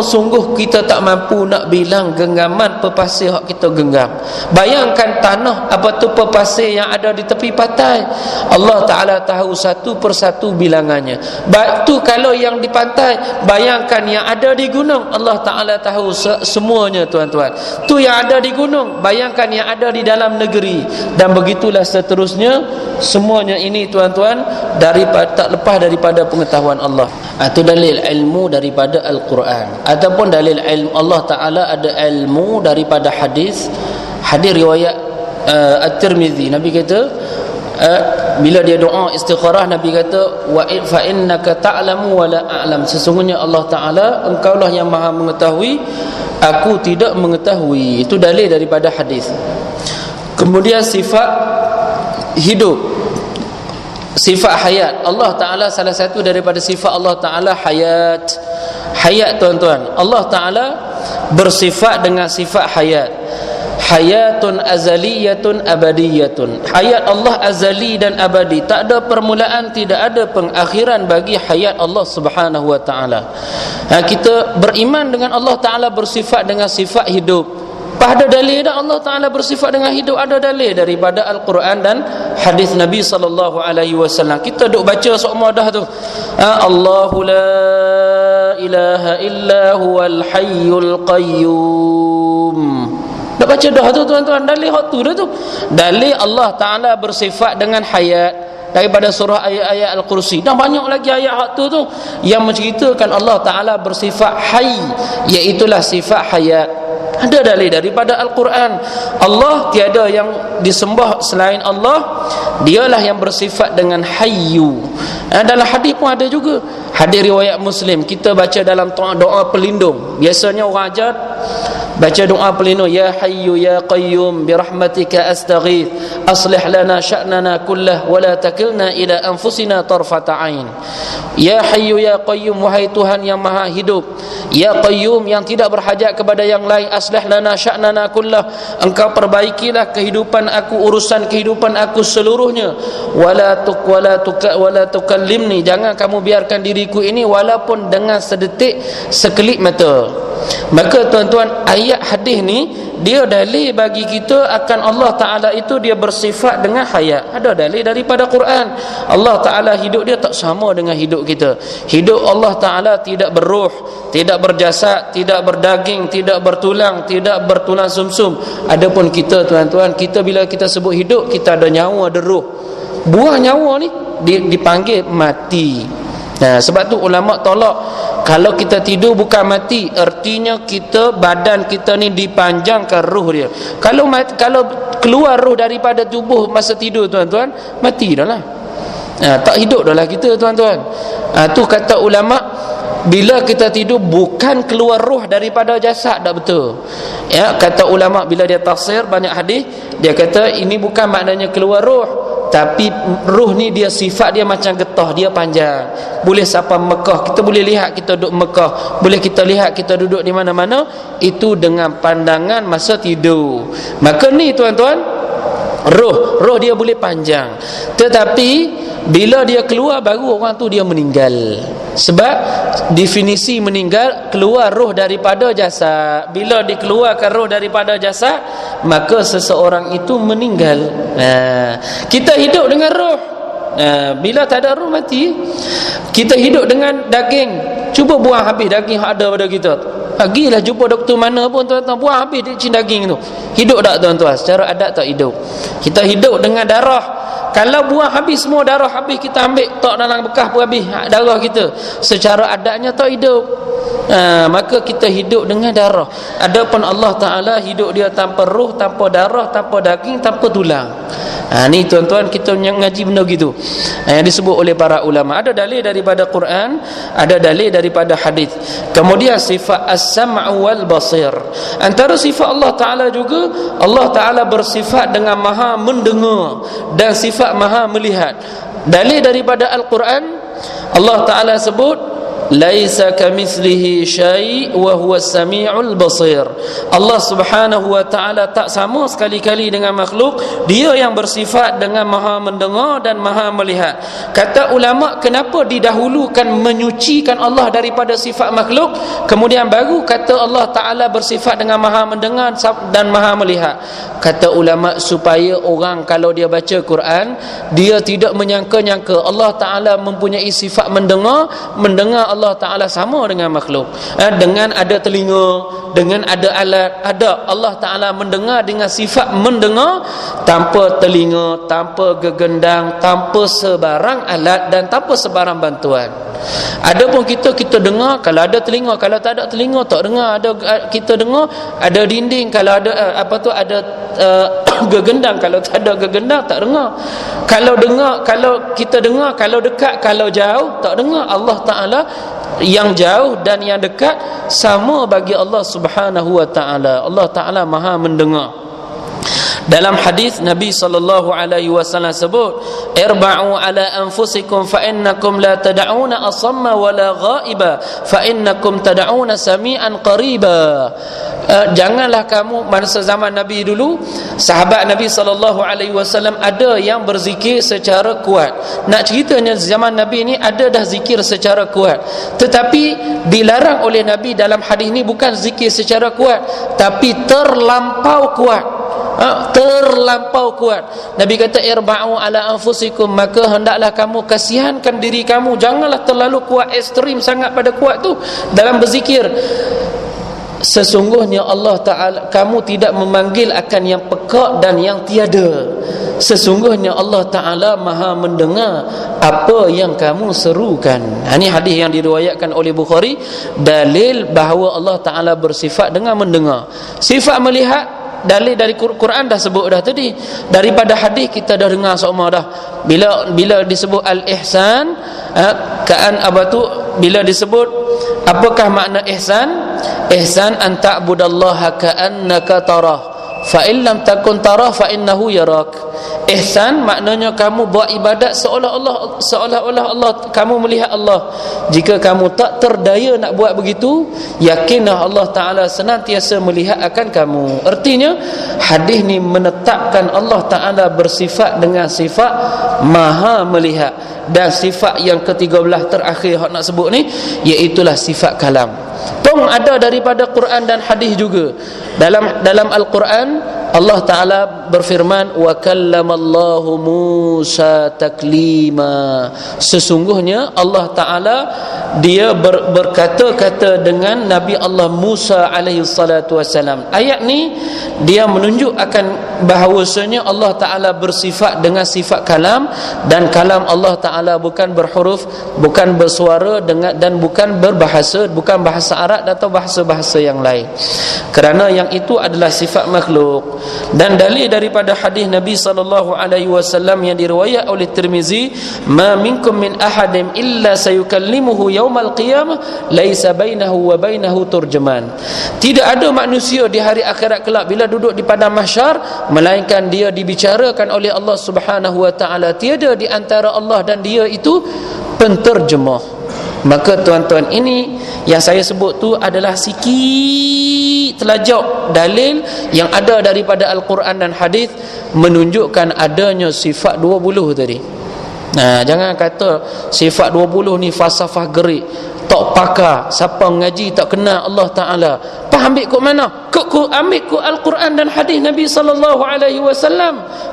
Sungguh kita tak mampu nak bilang genggaman pepasir hak kita genggam. Bayangkan tanah pepasir yang ada di tepi pantai. Allah Ta'ala tahu satu persatu bilangannya. Baik tu kalau yang di pantai, bayangkan yang ada di gunung, Allah Ta'ala tahu semuanya tuan-tuan. Tu yang ada di gunung, bayangkan yang ada di dalam negeri, dan begitulah seterusnya. Semuanya ini tuan-tuan tak lepas daripada pengetahuan Allah. Itu dalil ilmu daripada Al-Quran, ataupun dalil ilmu Allah Ta'ala ada ilmu daripada hadis riwayat At-Tirmizi. Nabi kata bila dia doa istikharah, Nabi kata wa fa innaka ta'lamu wa la a'lam. Sesungguhnya Allah Ta'ala, engkaulah yang maha mengetahui, aku tidak mengetahui. Itu dalil daripada hadis. Kemudian sifat hidup, sifat hayat Allah Ta'ala, salah satu daripada sifat Allah Ta'ala hayat. Hayat tuan-tuan, Allah Ta'ala bersifat dengan sifat hayat. Hayatun azaliyatun abadiyatun. Hayat Allah azali dan abadi, tak ada permulaan, tidak ada pengakhiran bagi hayat Allah Subhanahu wa Ta'ala. Kita beriman dengan Allah Ta'ala bersifat dengan sifat hidup. Ada dalil dah Allah Ta'ala bersifat dengan hidup, ada dalil daripada Al-Quran dan hadis Nabi sallallahu alaihi wasallam. Kita duk baca semua dah tu. Allahu la ilaha illa huwal hayyul qayyum. Dah baca dah tu tuan-tuan, dalil hak tu dah tu. Dalil Allah Ta'ala bersifat dengan hayat daripada surah ayat-ayat Al-Kursi. Dan banyak lagi ayat hak tu yang menceritakan Allah Ta'ala bersifat hayy, iaitulah sifat hayat. Ada dalil daripada Al-Quran. Allah tiada yang disembah selain Allah, dialah yang bersifat dengan hayyu. Dalam hadis pun ada juga, hadis riwayat Muslim. Kita baca dalam doa pelindung. Biasanya orang ajar baca doa pelindung, ya hayyu ya qayyum birahmatika astaghith aslih lana sya'nana kullah wa la takilna ila anfusina tarfata ain. Ya hayyu ya qayyum, wahai Tuhan yang maha hidup, ya qayyum yang tidak berhajat kepada yang lain, aslih lana sya'nana kullah, engkau perbaikilah kehidupan aku, urusan kehidupan aku seluruhnya. Wala tukallimni, jangan kamu biarkan diriku ini walaupun dengan sedetik, sekelip mata. Maka tuan-tuan, ayat hadis ni dia dalil bagi kita akan Allah Ta'ala itu dia bersifat dengan hayat. Ada dalil daripada Quran. Allah Ta'ala hidup dia tak sama dengan hidup kita. Hidup Allah Ta'ala tidak berruh, tidak berjasad, tidak berdaging, tidak bertulang, tidak bertulang sumsum. Adapun kita tuan-tuan, kita bila kita sebut hidup, kita ada nyawa, ada ruh. Buah nyawa ni dipanggil mati. Sebab tu ulama tolak, kalau kita tidur bukan mati, artinya badan kita ni dipanjangkan ruh dia. Kalau keluar ruh daripada tubuh masa tidur tuan-tuan, mati dah lah. Tak hidup dah lah kita tuan-tuan. Tu kata ulama, bila kita tidur bukan keluar ruh daripada jasad, tak betul. Kata ulama bila dia tafsir banyak hadis, dia kata ini bukan maknanya keluar ruh, tapi ruh ni dia sifat dia macam getah, dia panjang. Boleh sampai Mekah, kita boleh lihat kita duduk Mekah, boleh kita lihat kita duduk di mana-mana, itu dengan pandangan masa tidur. Maka ni tuan-tuan, roh dia boleh panjang, tetapi bila dia keluar baru orang tu dia meninggal. Sebab definisi meninggal, keluar roh daripada jasad. Bila dikeluarkan roh daripada jasad, maka seseorang itu meninggal. Kita hidup dengan roh. Bila tak ada roh, mati. Kita hidup dengan daging. Cuba buang habis daging yang ada pada kita. Pergilah jumpa doktor mana pun tuan-tuan, buang habis daging tu. Hidup tak tuan-tuan? Secara adat tak hidup. Kita hidup dengan darah. Kalau buang habis semua darah habis, kita ambil tok dalam bekas pun habis darah kita. Secara adatnya tak hidup. Maka kita hidup dengan darah. Adapun Allah Ta'ala hidup dia tanpa roh, tanpa darah, tanpa daging, tanpa tulang. Ni tuan-tuan, kita ngaji benda gitu. Yang disebut oleh para ulama. Ada dalil daripada Quran, ada dalil daripada hadis. Kemudian sifat as-sam'u wal basir. Antara sifat Allah Ta'ala juga, Allah Ta'ala bersifat dengan maha mendengar dan sifat maha melihat. Dalil daripada Al-Quran, Allah Ta'ala sebut laisa kamitslihi syai' wa huwas sami'ul basir. Allah Subhanahu wa taala tak sama sekali-kali dengan makhluk. Dia yang bersifat dengan maha mendengar dan maha melihat. Kata ulama, kenapa didahulukan menyucikan Allah daripada sifat makhluk, kemudian baru kata Allah Taala bersifat dengan maha mendengar dan maha melihat? Kata ulama, supaya orang kalau dia baca Quran, dia tidak menyangka-nyangka Allah Taala mempunyai sifat mendengar Allah Ta'ala sama dengan makhluk. Dengan ada telinga, dengan ada alat, ada. Allah Ta'ala mendengar dengan sifat mendengar tanpa telinga, tanpa gegendang, tanpa sebarang alat dan tanpa sebarang bantuan. Adapun kita dengar, kalau ada telinga, kalau tak ada telinga tak dengar. Kita dengar, ada dinding, kalau ada ada gegendang, kalau tak ada gegendang tak dengar. Kalau dengar, kalau kita dengar, kalau dekat, kalau jauh tak dengar. Allah Ta'ala yang jauh dan yang dekat sama bagi Allah Subhanahu wa taala. Allah Taala Maha mendengar. Dalam hadis Nabi sallallahu alaihi wasallam sebut, irba'u ala anfusikum fa innakum la tad'una asamma wala ghaiba fa innakum tad'una sami'an qariba. Janganlah kamu, masa zaman Nabi dulu, sahabat Nabi sallallahu alaihi wasallam ada yang berzikir secara kuat. Nak ceritanya zaman Nabi ni ada dah zikir secara kuat, tetapi dilarang oleh Nabi dalam hadis ni bukan zikir secara kuat, tapi terlampau kuat. Terlampau kuat. Nabi kata irba'u ala anfusikum, maka hendaklah kamu kasihankan diri kamu, janganlah terlalu kuat, ekstrim sangat pada kuat tu dalam berzikir. Sesungguhnya Allah Ta'ala, kamu tidak memanggil akan yang pekak dan yang tiada. Sesungguhnya Allah Ta'ala Maha mendengar apa yang kamu serukan. Ini hadis yang diriwayatkan oleh Bukhari. Dalil bahawa Allah Ta'ala bersifat dengan mendengar. Sifat melihat, dalil dari Quran dah sebut dah tadi. Daripada hadis kita dah dengar semua dah. Bila disebut al-ihsan, bila disebut apakah makna ihsan? Ihsan an ta'budallaha ka'annaka tarah, fa in lam takun tarah fa innahu yarak. Ihsan maknanya kamu buat ibadat seolah-olah Allah, kamu melihat Allah. Jika kamu tak terdaya nak buat begitu, yakinlah Allah Ta'ala senantiasa melihat akan kamu. Artinya hadis ni menetapkan Allah Ta'ala bersifat dengan sifat maha melihat. Dan sifat yang ke-13 terakhir yang nak sebut ni, iaitulah sifat kalam. Tong ada daripada Quran dan hadis juga. Dalam Al-Quran Allah Ta'ala berfirman, wa kallamallahu Musa taklima. Sesungguhnya Allah Ta'ala dia berkata-kata dengan Nabi Allah Musa alaihi salatu wassalam. Ayat ni dia menunjuk akan bahawasanya Allah Ta'ala bersifat dengan sifat kalam, dan kalam Allah Ta'ala bukan berhuruf, bukan bersuara dan bukan berbahasa, bukan bahasa Arab atau bahasa-bahasa yang lain, kerana yang itu adalah sifat makhluk. Dan dalil daripada hadis Nabi sallallahu alaihi wasallam yang diriwayat oleh Tirmizi, ma minkum min ahadin illa sayukallimuhu yaumal qiyamah laisa bainahu wa bainahu turjuman. Tidak ada manusia di hari akhirat kelak bila duduk di padang mahsyar melainkan dia dibicarakan oleh Allah Subhanahu wa taala, tiada di antara Allah dan dia itu penterjemah. Maka tuan-tuan, ini yang saya sebut tu adalah sikit telajak dalil yang ada daripada Al-Quran dan hadis menunjukkan adanya sifat 20 tadi. Jangan kata sifat 20 ni falsafah gerik, tak pakar, siapa mengaji tak kenal Allah Ta'ala. Ambil kok mana? Ambil kok Al-Quran dan hadis Nabi SAW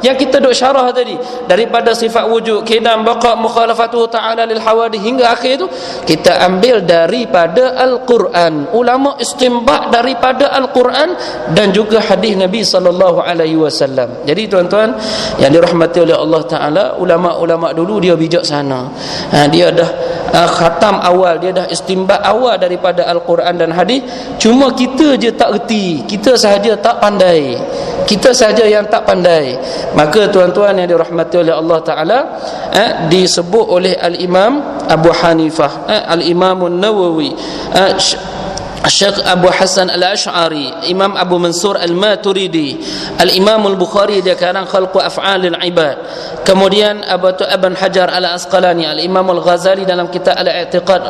yang kita duk syarah tadi, daripada sifat wujud, qidam, baqa, mukhalafatuhu ta'ala lil hawadith hingga akhir tu, kita ambil daripada Al-Quran. Ulama istinbat daripada Al-Quran dan juga hadis Nabi SAW. Jadi tuan-tuan yang dirahmati oleh Allah Ta'ala, ulama-ulama dulu dia bijaksana. Dia dah khatam awal, dia dah istinbat awal daripada Al-Quran dan hadis. Cuma kita je tak reti, kita sahaja tak pandai, kita sahaja yang tak pandai. Maka tuan-tuan yang dirahmati oleh Allah Ta'ala, disebut oleh Al-Imam Abu Hanifah, Al-Imam Nawawi, Syekh Abu Hasan Al-Ash'ari, Imam Abu Mansur Al-Maturidi, Al-Imam Al-Bukhari dia karang Khalqu Af'alil Ibad. Kemudian Ibn Hajar Al-Asqalani, Al-Imam Al-Ghazali dalam kitab Al-I'tiqad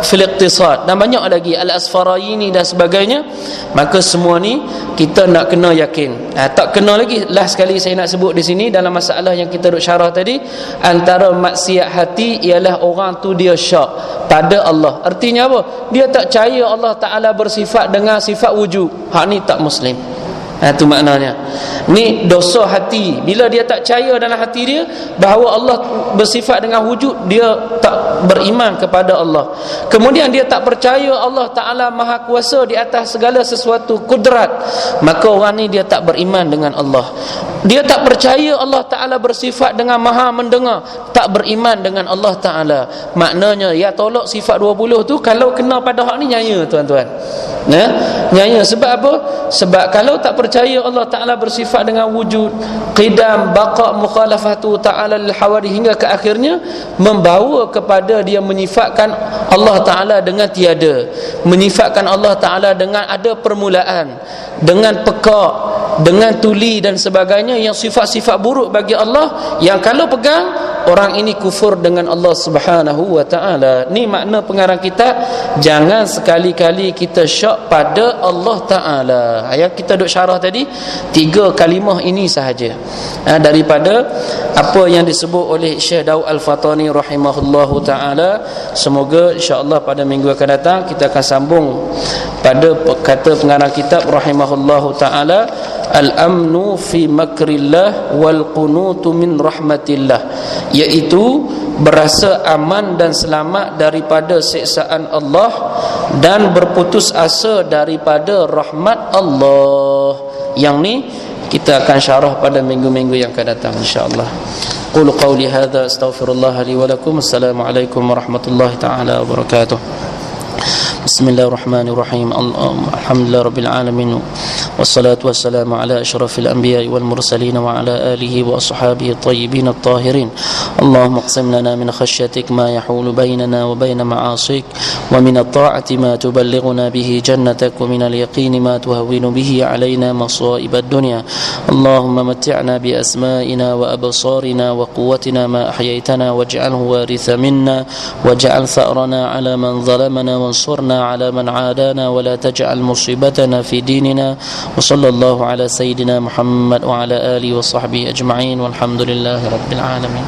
fil Iqtisad, dan banyak lagi, Al-Asfaraini dan sebagainya. Maka semua ni kita nak kena yakin. Tak kena lagi, last sekali saya nak sebut di sini dalam masalah yang kita duk syarah tadi, antara maksiat hati ialah orang tu dia syak pada Allah. Artinya apa? Dia tak percaya Allah Ta'ala bersifat dengan sifat wujud. Hak ni tak Muslim. Itu maknanya. Ni dosa hati. Bila dia tak percaya dalam hati dia bahawa Allah bersifat dengan wujud, dia tak beriman kepada Allah. Kemudian dia tak percaya Allah Ta'ala maha kuasa di atas segala sesuatu, kudrat. Maka orang ni dia tak beriman dengan Allah. Dia tak percaya Allah Ta'ala bersifat dengan maha mendengar, tak beriman dengan Allah Ta'ala. Maknanya ya tolak sifat 20 tu, kalau kena pada hak ni nyaya tuan-tuan. Nyaya. Sebab apa? Sebab kalau tak percaya Allah Ta'ala bersifat dengan wujud, qidam, baqa, mukhalafatu ta'ala lil hawadith hingga ke akhirnya, membawa kepada dia menyifatkan Allah Ta'ala dengan tiada, menyifatkan Allah Ta'ala dengan ada permulaan, dengan pekak, dengan tuli dan sebagainya, yang sifat-sifat buruk bagi Allah, yang kalau pegang orang ini kufur dengan Allah Subhanahu wa Ta'ala. Ni makna pengarang kitab, jangan sekali-kali kita syak pada Allah Ta'ala. Yang kita duk syarah tadi, 3 kalimah ini sahaja daripada apa yang disebut oleh Syekh Daud Al-Fatani rahimahullahu ta'ala. Semoga insya-Allah pada minggu akan datang kita akan sambung pada kata pengarang kitab rahimahullahu ta'ala, al-amnu fi makrillah wal qunutu min rahmatillah, iaitu berasa aman dan selamat daripada siksaan Allah dan berputus asa daripada rahmat Allah. Yang ni kita akan syarah pada minggu-minggu yang akan datang insya-Allah. Qul qawli hadza astaghfirullah li wa lakum. Assalamualaikum warahmatullahi taala wabarakatuh. Bismillahirrahmanirrahim. Alhamdulillah rabbil alamin. Wassalatu wassalamu ala asyrafil anbiya'i wal mursalin wa ala alihi wa ashabihi at-tayyibin at-tahirin. Allahumma qsim lana min khashyatik ma yahulu bainana wa bain ma'asik, wa min at-ta'ati ma tuballighuna bihi jannatak, wa min al-yaqini ma tuhawwinu bihi alayna masa'ib ad-dunya. Allahumma matti'na bi asma'ina wa absarina wa quwwatina ma ahyaytana waj'alhu waritha minna waj'al tha'rana ala man zalamana wansurna على من عادانا ولا تجعل مصيبتنا في ديننا وصلى الله على سيدنا محمد وعلى آله وصحبه أجمعين والحمد لله رب العالمين.